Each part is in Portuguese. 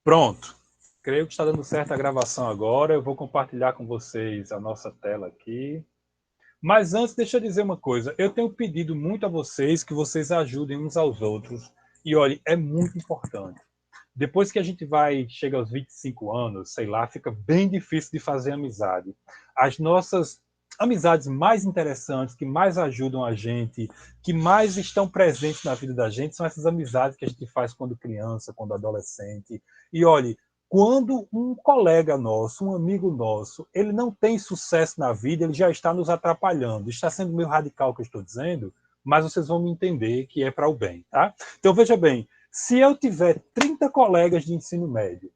Pronto. Creio que está dando certo a gravação agora. Eu vou compartilhar com vocês a nossa tela aqui. Mas antes, deixa eu dizer uma coisa. Eu tenho pedido muito a vocês que vocês ajudem uns aos outros. E olha, é muito importante. Depois que a gente chega aos 25 anos, sei lá, fica bem difícil de fazer amizade. As nossas amizades mais interessantes, que mais ajudam a gente, que mais estão presentes na vida da gente, são essas amizades que a gente faz quando criança, quando adolescente. E olhe, quando um colega nosso, um amigo nosso, ele não tem sucesso na vida, ele já está nos atrapalhando. Está sendo meio radical o que eu estou dizendo, mas vocês vão me entender que é para o bem, tá? Então veja bem, se eu tiver 30 colegas de ensino médio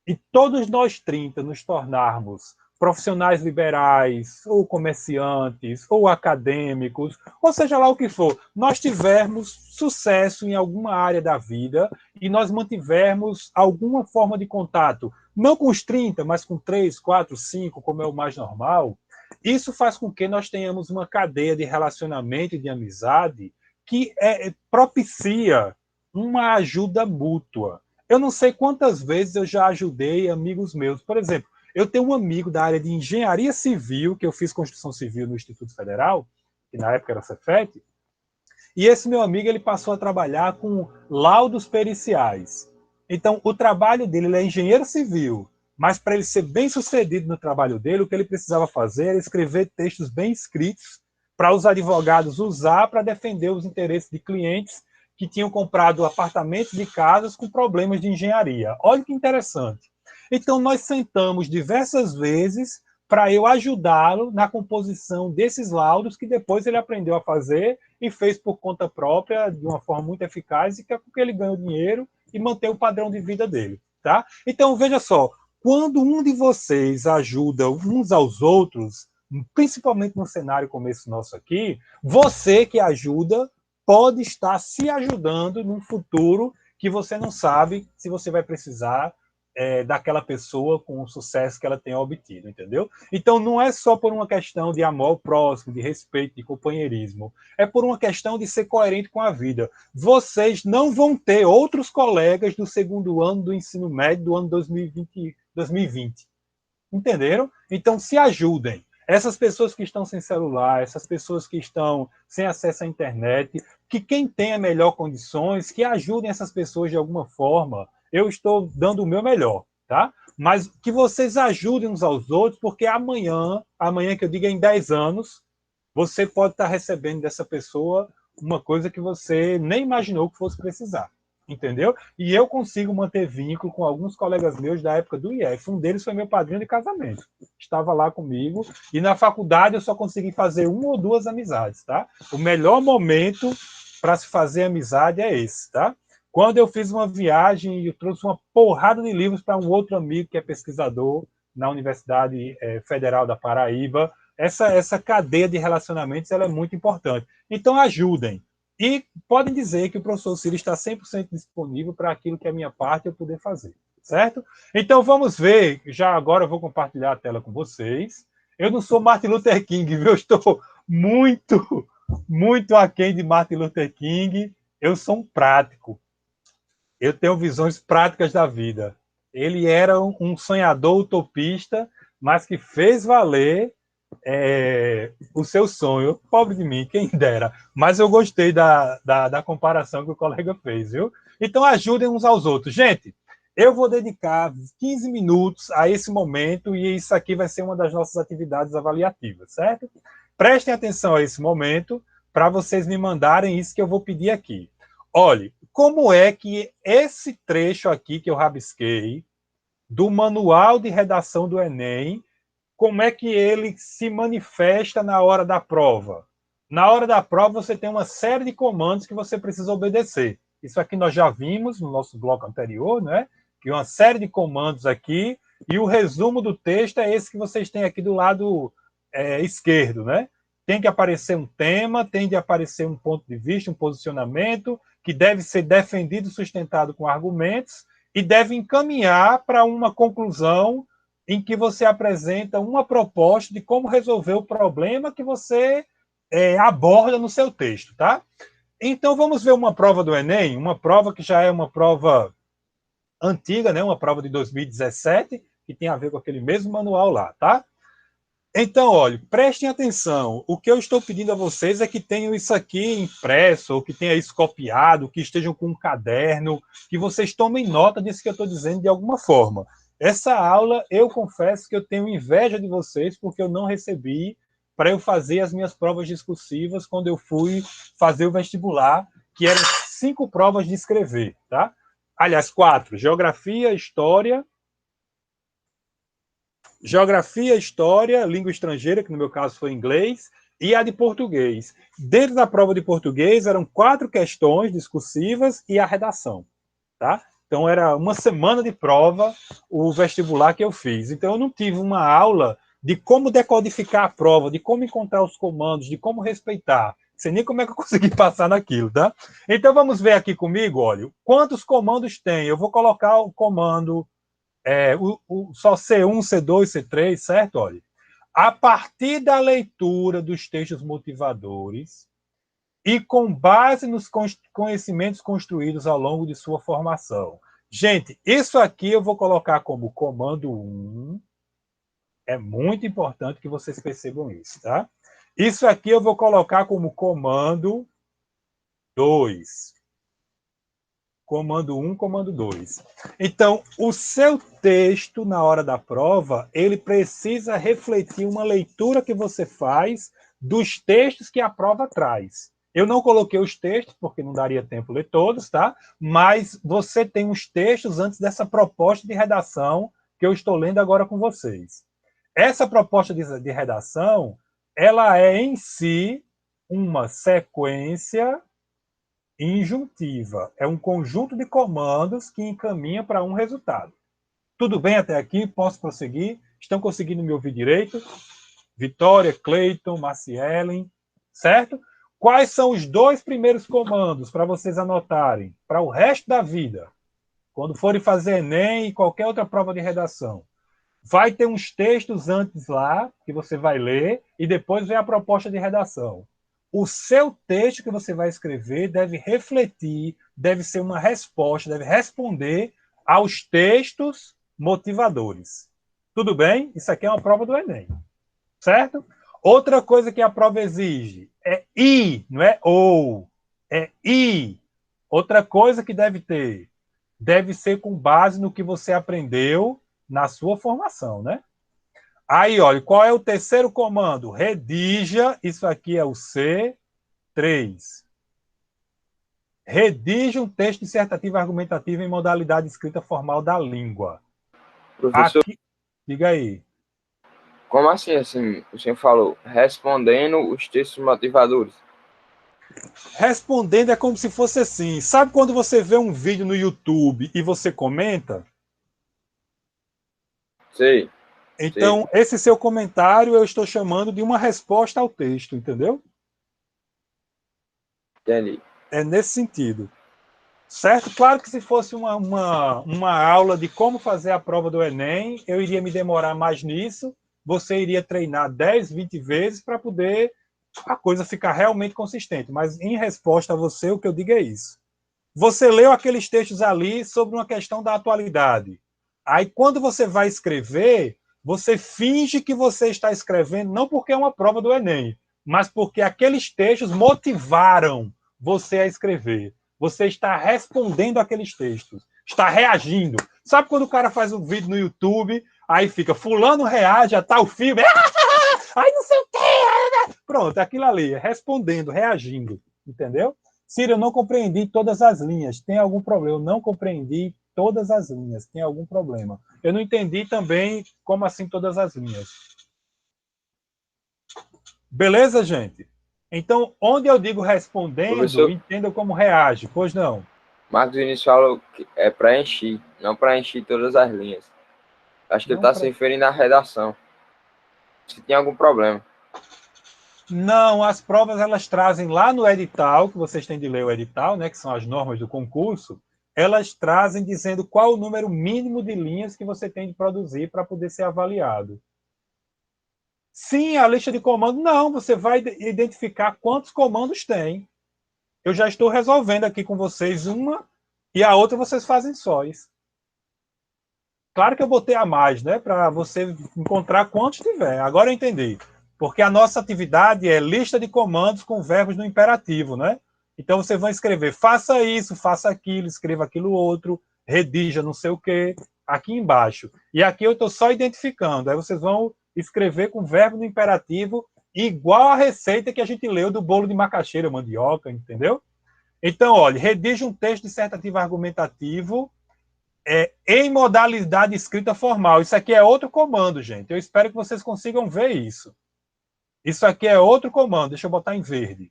e todos nós 30 nos tornarmos profissionais liberais, ou comerciantes, ou acadêmicos, ou seja lá o que for, nós tivermos sucesso em alguma área da vida e nós mantivermos alguma forma de contato, não com os 30, mas com 3, 4, 5, como é o mais normal, isso faz com que nós tenhamos uma cadeia de relacionamento e de amizade que propicia uma ajuda mútua. Eu não sei quantas vezes eu já ajudei amigos meus. Por exemplo, eu tenho um amigo da área de engenharia civil, que eu fiz construção civil no Instituto Federal, que na época era Cefet, e esse meu amigo ele passou a trabalhar com laudos periciais. Então, o trabalho dele, ele é engenheiro civil, mas para ele ser bem sucedido no trabalho dele, o que ele precisava fazer era escrever textos bem escritos para os advogados usar para defender os interesses de clientes que tinham comprado apartamentos de casas com problemas de engenharia. Olha que interessante. Então, nós sentamos diversas vezes para eu ajudá-lo na composição desses laudos que depois ele aprendeu a fazer e fez por conta própria de uma forma muito eficaz e que é porque ele ganhou dinheiro e mantém o padrão de vida dele, tá? Então, veja só, quando um de vocês ajuda uns aos outros, principalmente no cenário como esse nosso aqui, você que ajuda pode estar se ajudando num futuro que você não sabe se você vai precisar daquela pessoa com o sucesso que ela tenha obtido, entendeu? Então, não é só por uma questão de amor ao próximo, de respeito, de companheirismo. É por uma questão de ser coerente com a vida. Vocês não vão ter outros colegas do segundo ano do ensino médio do ano 2020. Entenderam? Então, se ajudem. Essas pessoas que estão sem celular, essas pessoas que estão sem acesso à internet, que quem tenha melhor condições, que ajudem essas pessoas de alguma forma. Eu estou dando o meu melhor, tá? Mas que vocês ajudem uns aos outros, porque amanhã que eu digo em 10 anos, você pode estar recebendo dessa pessoa uma coisa que você nem imaginou que fosse precisar. Entendeu? E eu consigo manter vínculo com alguns colegas meus da época do IF. Um deles foi meu padrinho de casamento. Estava lá comigo. E na faculdade eu só consegui fazer uma ou duas amizades, tá? O melhor momento para se fazer amizade é esse, tá? Quando eu fiz uma viagem e eu trouxe uma porrada de livros para um outro amigo que é pesquisador na Universidade Federal da Paraíba, essa cadeia de relacionamentos ela é muito importante. Então, ajudem. E podem dizer que o professor Ciro está 100% disponível para aquilo que é a minha parte eu poder fazer, certo? Então, vamos ver. Já agora eu vou compartilhar a tela com vocês. Eu não sou Martin Luther King, viu? Eu estou muito aquém de Martin Luther King. Eu sou um prático. Eu tenho visões práticas da vida. Ele era um sonhador utopista, mas que fez valer o seu sonho. Pobre de mim, quem dera. Mas eu gostei da comparação que o colega fez, viu? Então ajudem uns aos outros. Gente, eu vou dedicar 15 minutos a esse momento e isso aqui vai ser uma das nossas atividades avaliativas, certo? Prestem atenção a esse momento para vocês me mandarem isso que eu vou pedir aqui. Olhe, como é que esse trecho aqui que eu rabisquei do manual de redação do Enem, como é que ele se manifesta na hora da prova? Na hora da prova, você tem uma série de comandos que você precisa obedecer. Isso aqui nós já vimos no nosso bloco anterior, né? Que uma série de comandos aqui, e o resumo do texto é esse que vocês têm aqui do lado esquerdo, né? Tem que aparecer um tema, tem de aparecer um ponto de vista, um posicionamento, que deve ser defendido, sustentado com argumentos, e deve encaminhar para uma conclusão em que você apresenta uma proposta de como resolver o problema que você aborda no seu texto, tá? Então, vamos ver uma prova do Enem, uma prova que já é uma prova antiga, né? Uma prova de 2017, que tem a ver com aquele mesmo manual lá, tá? Então, olha, prestem atenção. O que eu estou pedindo a vocês é que tenham isso aqui impresso, ou que tenham isso copiado, que estejam com um caderno, que vocês tomem nota disso que eu estou dizendo de alguma forma. Essa aula, eu confesso que eu tenho inveja de vocês, porque eu não recebi para eu fazer as minhas provas discursivas quando eu fui fazer o vestibular, que eram 5 provas de escrever, tá? Aliás, 4. Geografia, História, Língua Estrangeira, que no meu caso foi inglês, e a de português. Dentro da prova de português, eram 4 questões discursivas e a redação, tá? Então, era uma semana de prova o vestibular que eu fiz. Então, eu não tive uma aula de como decodificar a prova, de como encontrar os comandos, de como respeitar. Não sei nem como é que eu consegui passar naquilo, tá? Então, vamos ver aqui comigo, olha, quantos comandos tem? Eu vou colocar o comando só C1, C2, C3, certo? Olha, a partir da leitura dos textos motivadores e com base nos conhecimentos construídos ao longo de sua formação. Gente, isso aqui eu vou colocar como comando 1. É muito importante que vocês percebam isso, tá? Isso aqui eu vou colocar como comando 2. Comando 1, comando 2. Então, o seu texto, na hora da prova, ele precisa refletir uma leitura que você faz dos textos que a prova traz. Eu não coloquei os textos, porque não daria tempo ler todos, tá? Mas você tem os textos antes dessa proposta de redação que eu estou lendo agora com vocês. Essa proposta de redação, ela é em si uma sequência injuntiva. É um conjunto de comandos que encaminha para um resultado. Tudo bem até aqui? Posso prosseguir? Estão conseguindo me ouvir direito? Vitória, Cleiton, Macielen, certo? Quais são os 2 primeiros comandos para vocês anotarem para o resto da vida? Quando forem fazer Enem e qualquer outra prova de redação. Vai ter uns textos antes lá, que você vai ler, e depois vem a proposta de redação. O seu texto que você vai escrever deve refletir, deve ser uma resposta, deve responder aos textos motivadores. Tudo bem? Isso aqui é uma prova do Enem, certo? Outra coisa que a prova exige é I, não é ou, é I. Outra coisa que deve ser com base no que você aprendeu na sua formação, né? Aí, olha, qual é o terceiro comando? Redija, isso aqui é o C3. Redige um texto dissertativo argumentativo em modalidade escrita formal da língua. Professor, Aqui, diga aí. como assim, o senhor falou, respondendo os textos motivadores? Respondendo é como se fosse assim. Sabe quando você vê um vídeo no YouTube e você comenta? Sei, sei, Então, esse seu comentário eu estou chamando de uma resposta ao texto, entendeu? entendi. É nesse sentido. Certo? Claro que se fosse uma aula de como fazer a prova do Enem, eu iria me demorar mais nisso, você iria treinar 10, 20 vezes para poder a coisa ficar realmente consistente. Mas em resposta a você, o que eu digo é isso. Você leu aqueles textos ali sobre uma questão da atualidade. Aí, quando você vai escrever, você finge que você está escrevendo, não porque é uma prova do Enem, mas porque aqueles textos motivaram você a escrever. Você está respondendo àqueles textos, está reagindo. Sabe quando o cara faz um vídeo no YouTube, aí fica, fulano reage a tal filme, ai não sei o quê. Pronto, aquilo ali, respondendo, reagindo, entendeu? Ciro, eu não compreendi todas as linhas. Tem algum problema? Eu não compreendi todas as linhas. Tem algum problema? Eu não entendi também como assim todas as linhas. Beleza, gente? Então, onde eu digo respondendo, Professor, entenda como reage. Pois não. Marcos Vinícius falou que é preencher, não preencher todas as linhas. Acho que ele Não, está se referindo à redação. Se tem algum problema. não, as provas elas trazem lá no edital, que vocês têm de ler o edital, né, que são as normas do concurso, elas trazem dizendo qual o número mínimo de linhas que você tem de produzir para poder ser avaliado. Sim, a lista de comandos, não, você vai identificar quantos comandos tem. Eu já estou resolvendo aqui com vocês uma e a outra vocês fazem sós. Claro que eu botei a mais, né? Para você encontrar quantos tiver. Agora eu entendi. Porque a nossa atividade é lista de comandos com verbos no imperativo, né? Então você vai escrever, faça isso, faça aquilo, escreva aquilo outro, redija não sei o quê, aqui embaixo. E aqui eu estou só identificando. Aí vocês vão escrever com verbo no imperativo, igual a receita que a gente leu do bolo de macaxeira, mandioca, entendeu? Então, olha, redija um texto dissertativo argumentativo em modalidade escrita formal. Isso aqui é outro comando, gente. Eu espero que vocês consigam ver isso. Isso aqui é outro comando. Deixa eu botar em verde.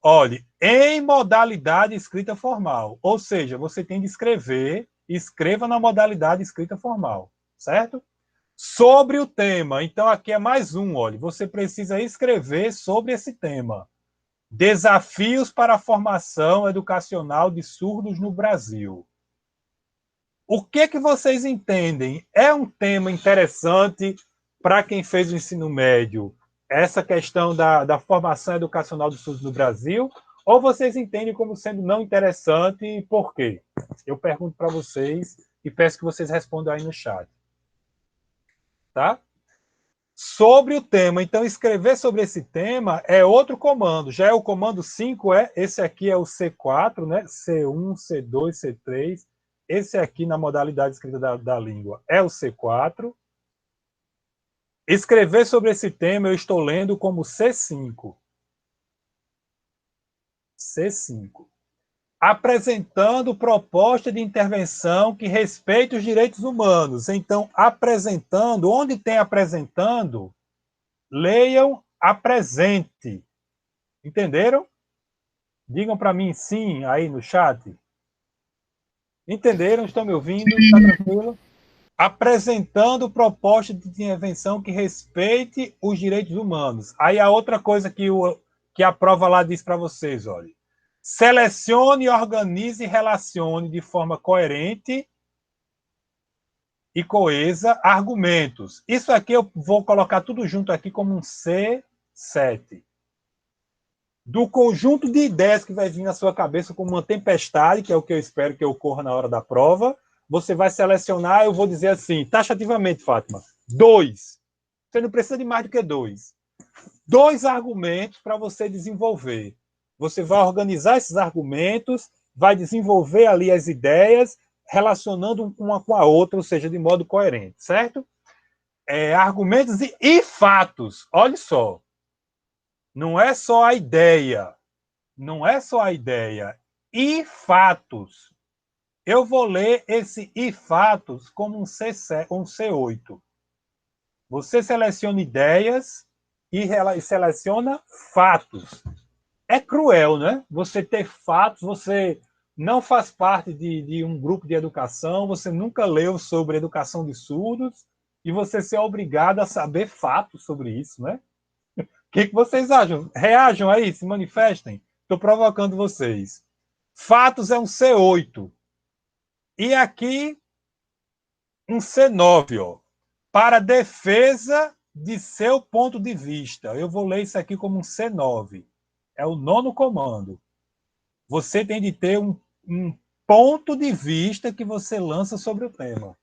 Olhe, em modalidade escrita formal. Ou seja, você tem de escrever, escreva na modalidade escrita formal, certo? Sobre o tema. Então, aqui é mais um, olha. Você precisa escrever sobre esse tema. Desafios para a formação educacional de surdos no Brasil. O que vocês entendem? É um tema interessante para quem fez o ensino médio, essa questão da formação educacional dos surdos no Brasil? Ou vocês entendem como sendo não interessante e por quê? Eu pergunto para vocês e peço que vocês respondam aí no chat. Tá? Sobre o tema, então escrever sobre esse tema é outro comando. Já é o comando 5, esse aqui é o C4, né? C1, C2, C3. Esse aqui, na modalidade escrita da língua, é o C4. Escrever sobre esse tema, eu estou lendo como C5. C5. Apresentando proposta de intervenção que respeite os direitos humanos. Então, apresentando, onde tem apresentando, leiam apresente. Entenderam? Digam para mim sim aí no chat. Entenderam? Estão me ouvindo? Está tranquilo? Apresentando proposta de intervenção que respeite os direitos humanos. Aí a outra coisa que a prova lá diz para vocês, olha. Selecione, organize e relacione de forma coerente e coesa argumentos. Isso aqui eu vou colocar tudo junto aqui como um C7. Do conjunto de ideias que vai vir na sua cabeça como uma tempestade, que é o que eu espero que ocorra na hora da prova, você vai selecionar, eu vou dizer assim, taxativamente, Fátima, 2. Você não precisa de mais do que 2. 2 argumentos para você desenvolver. Você vai organizar esses argumentos, vai desenvolver ali as ideias, relacionando uma com a outra, ou seja, de modo coerente, certo? Argumentos e fatos. Olha só. Não é só a ideia. Não é só a ideia. E fatos. Eu vou ler esse e fatos como um C8. Você seleciona ideias e seleciona fatos. É cruel, né? Você ter fatos, você não faz parte de um grupo de educação, você nunca leu sobre educação de surdos e você ser obrigado a saber fatos sobre isso, né? O que vocês acham? Reajam aí, se manifestem. Estou provocando vocês. Fatos é um C8. E aqui, um C9, ó. Para defesa de seu ponto de vista. Eu vou ler isso aqui como um C9. É o 9º comando. Você tem de ter um ponto de vista que você lança sobre o tema.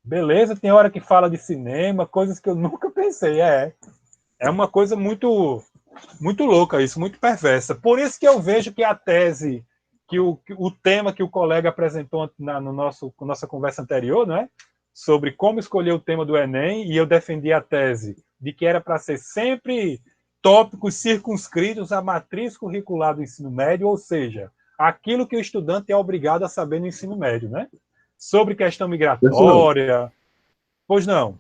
Beleza? Tem hora que fala de cinema, coisas que eu nunca pensei. É uma coisa muito, muito louca isso, muito perversa. Por isso que eu vejo que a tese, que o tema que o colega apresentou no nossa conversa anterior, né, sobre como escolher o tema do Enem, e eu defendi a tese de que era para ser sempre tópicos circunscritos à matriz curricular do ensino médio, ou seja, aquilo que o estudante é obrigado a saber no ensino médio, né? Sobre questão migratória. Pois não.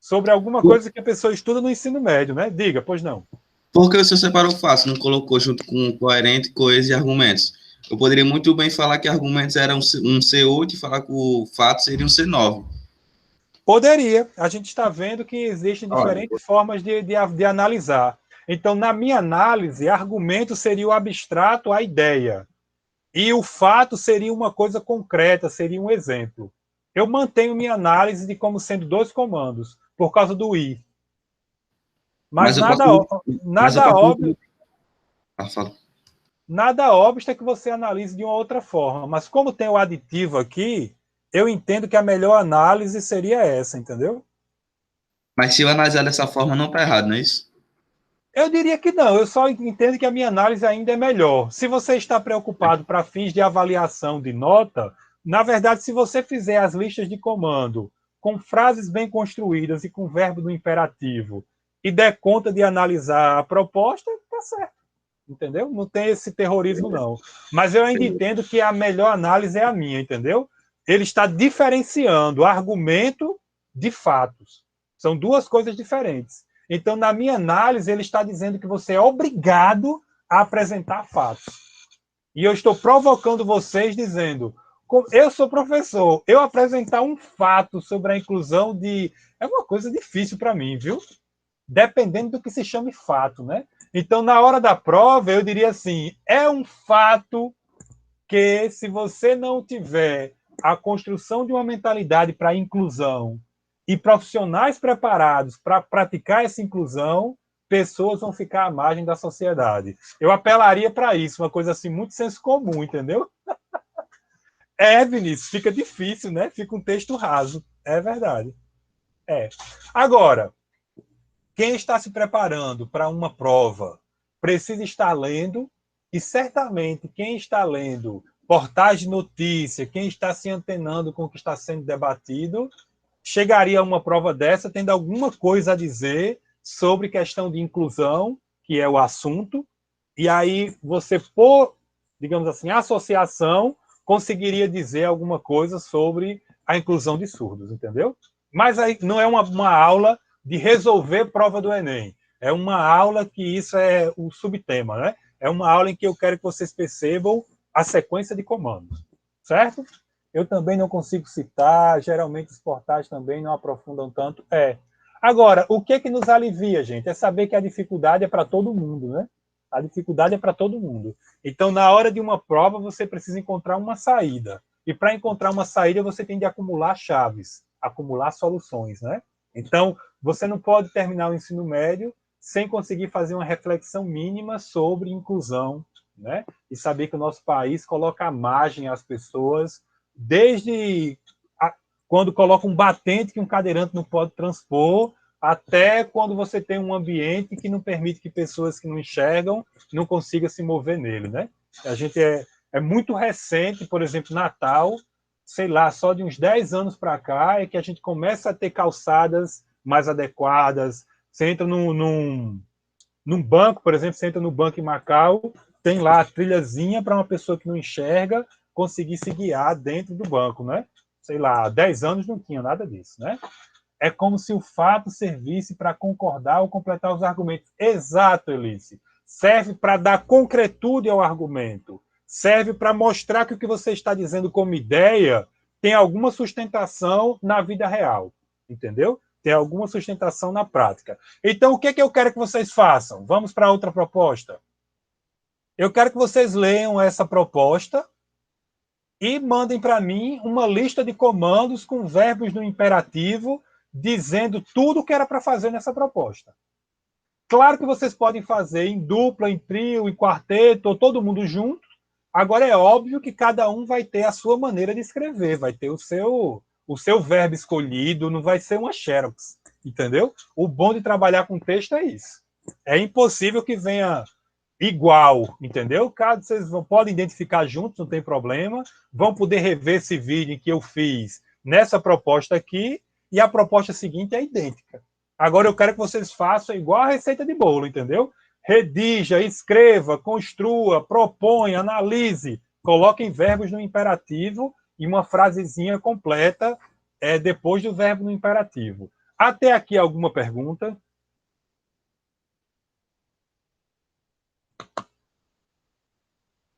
Sobre alguma coisa que a pessoa estuda no ensino médio, né? Diga, pois não. Por que você separou fácil, não colocou junto com coerente, coeso e argumentos? Eu poderia muito bem falar que argumentos eram um C8 e falar que o fato seria um C9. Poderia. A gente está vendo que existem diferentes formas de analisar. Então, na minha análise, argumento seria o abstrato, a ideia. E o fato seria uma coisa concreta, seria um exemplo. Eu mantenho minha análise de como sendo 2 comandos, por causa do I. Mas nada óbvio. Nada óbvio é que você analise de uma outra forma. Mas como tem o aditivo aqui, eu entendo que a melhor análise seria essa, entendeu? Mas se eu analisar dessa forma, não está errado, não é isso? Eu diria que não, eu só entendo que a minha análise ainda é melhor. Se você está preocupado para fins de avaliação de nota, na verdade, se você fizer as listas de comando com frases bem construídas e com verbo no imperativo e der conta de analisar a proposta, tá certo, entendeu? Não tem esse terrorismo, não. Mas eu ainda entendo que a melhor análise é a minha, entendeu? Ele está diferenciando argumento de fatos. São duas coisas diferentes. Então, na minha análise, ele está dizendo que você é obrigado a apresentar fatos. E eu estou provocando vocês dizendo, eu sou professor, eu apresentar um fato sobre a inclusão de... É uma coisa difícil para mim, viu? Dependendo do que se chame fato, né? Então, na hora da prova, eu diria assim, é um fato que, se você não tiver a construção de uma mentalidade para a inclusão e profissionais preparados para praticar essa inclusão, pessoas vão ficar à margem da sociedade. Eu apelaria para isso, uma coisa assim, muito senso comum, entendeu? Vinícius, fica difícil, né? Fica um texto raso. É verdade. Agora, quem está se preparando para uma prova precisa estar lendo, e certamente quem está lendo portais de notícia, quem está se antenando com o que está sendo debatido, chegaria a uma prova dessa tendo alguma coisa a dizer sobre questão de inclusão, que é o assunto, e aí você, por, digamos assim, associação, conseguiria dizer alguma coisa sobre a inclusão de surdos, entendeu? Mas aí não é uma aula de resolver prova do Enem. É uma aula que isso é o subtema, né? É uma aula em que eu quero que vocês percebam a sequência de comandos, certo? Eu também não consigo citar, geralmente os portais também não aprofundam tanto. Agora, o que nos alivia, gente? É saber que a dificuldade é para todo mundo, né? A dificuldade é para todo mundo. Então, na hora de uma prova, você precisa encontrar uma saída. E para encontrar uma saída, você tem de acumular chaves, acumular soluções, né? Então, você não pode terminar o ensino médio sem conseguir fazer uma reflexão mínima sobre inclusão, né? E saber que o nosso país coloca à margem as pessoas, desde quando coloca um batente que um cadeirante não pode transpor, até quando você tem um ambiente que não permite que pessoas que não enxergam não consigam se mover nele, né? A gente é muito recente, por exemplo, Natal, sei lá, só de uns 10 anos para cá é que a gente começa a ter calçadas mais adequadas. Você entra num banco, por exemplo, você entra no banco em Macau, tem lá a trilhazinha para uma pessoa que não enxerga conseguir se guiar dentro do banco, né? Sei lá, há 10 anos não tinha nada disso, né? É como se o fato servisse para concordar ou completar os argumentos. Exato, Elice. Serve para dar concretude ao argumento. Serve para mostrar que o que você está dizendo como ideia tem alguma sustentação na vida real. Entendeu? Tem alguma sustentação na prática. Então, o que eu quero que vocês façam? Vamos para outra proposta. Eu quero que vocês leiam essa proposta e mandem para mim uma lista de comandos com verbos no imperativo dizendo tudo o que era para fazer nessa proposta. Claro que vocês podem fazer em dupla, em trio, em quarteto, ou todo mundo junto. Agora, é óbvio que cada um vai ter a sua maneira de escrever, vai ter o seu verbo escolhido, não vai ser uma xerox, entendeu? O bom de trabalhar com texto é isso. É impossível que venha igual, entendeu? Caso vocês podem identificar juntos, não tem problema. Vão poder rever esse vídeo que eu fiz nessa proposta aqui, e a proposta seguinte é idêntica. Agora eu quero que vocês façam igual a receita de bolo, entendeu? Redija, escreva, construa, proponha, analise, coloquem verbos no imperativo e uma frasezinha completa depois do verbo no imperativo. Até aqui alguma pergunta?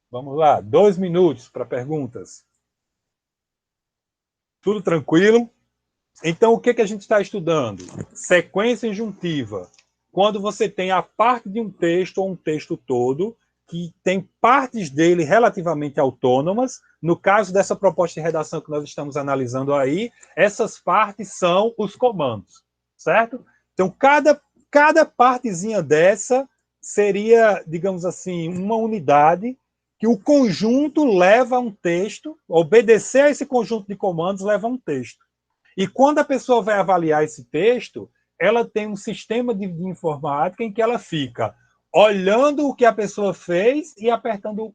Vamos lá, 2 minutos para perguntas. Tudo tranquilo? Então, o que a gente está estudando? Sequência injuntiva. Quando você tem a parte de um texto ou um texto todo, que tem partes dele relativamente autônomas. No caso dessa proposta de redação que nós estamos analisando aí, essas partes são os comandos, certo? Então, cada partezinha dessa seria, digamos assim, uma unidade que o conjunto leva a um texto, obedecer a esse conjunto de comandos leva a um texto. E quando a pessoa vai avaliar esse texto, ela tem um sistema de informática em que ela fica olhando o que a pessoa fez e apertando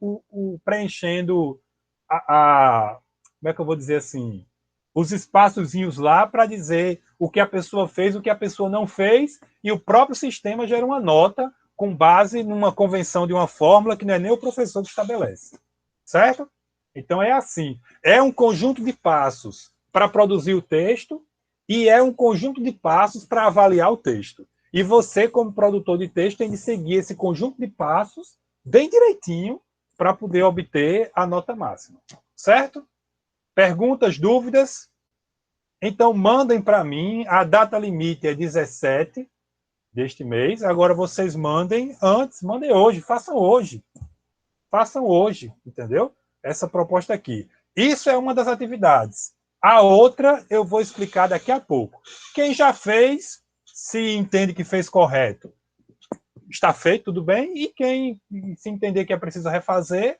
preenchendo como é que eu vou dizer assim, os espaçozinhos lá para dizer o que a pessoa fez, o que a pessoa não fez, e o próprio sistema gera uma nota com base numa convenção de uma fórmula que não é nem o professor que estabelece. Certo? Então é assim. É um conjunto de passos para produzir o texto e é um conjunto de passos para avaliar o texto. E você, como produtor de texto, tem de seguir esse conjunto de passos bem direitinho para poder obter a nota máxima. Certo? Perguntas, dúvidas? Então, mandem para mim. A data limite é 17 deste mês. Agora, vocês mandem antes, mandem hoje, façam hoje. Façam hoje, entendeu? Essa proposta aqui. Isso é uma das atividades. A outra eu vou explicar daqui a pouco. Quem já fez, se entende que fez correto, está feito, tudo bem. E quem se entender que é preciso refazer,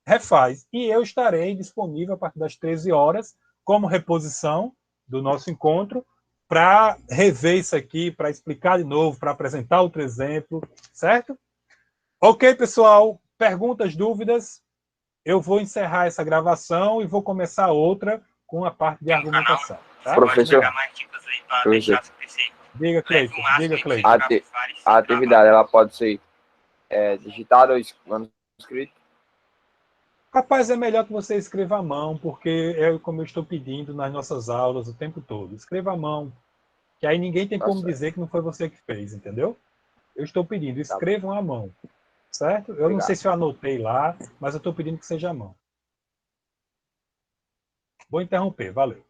refaz. E eu estarei disponível a partir das 13 horas, como reposição do nosso encontro, para rever isso aqui, para explicar de novo, para apresentar outro exemplo, certo? Ok, pessoal? Perguntas, dúvidas? Eu vou encerrar essa gravação e vou começar outra com a parte de argumentação. Tá? Professor, Diga, Cleiton. Diga, Cleiton. A atividade ela pode ser digitada ou manuscrita? Rapaz, é melhor que você escreva à mão, porque é como eu estou pedindo nas nossas aulas o tempo todo. Escreva à mão, que aí ninguém tem como dizer que não foi você que fez, entendeu? Eu estou pedindo, escrevam à mão, certo? Eu não sei se eu anotei lá, mas eu estou pedindo que seja à mão. Vou interromper, valeu.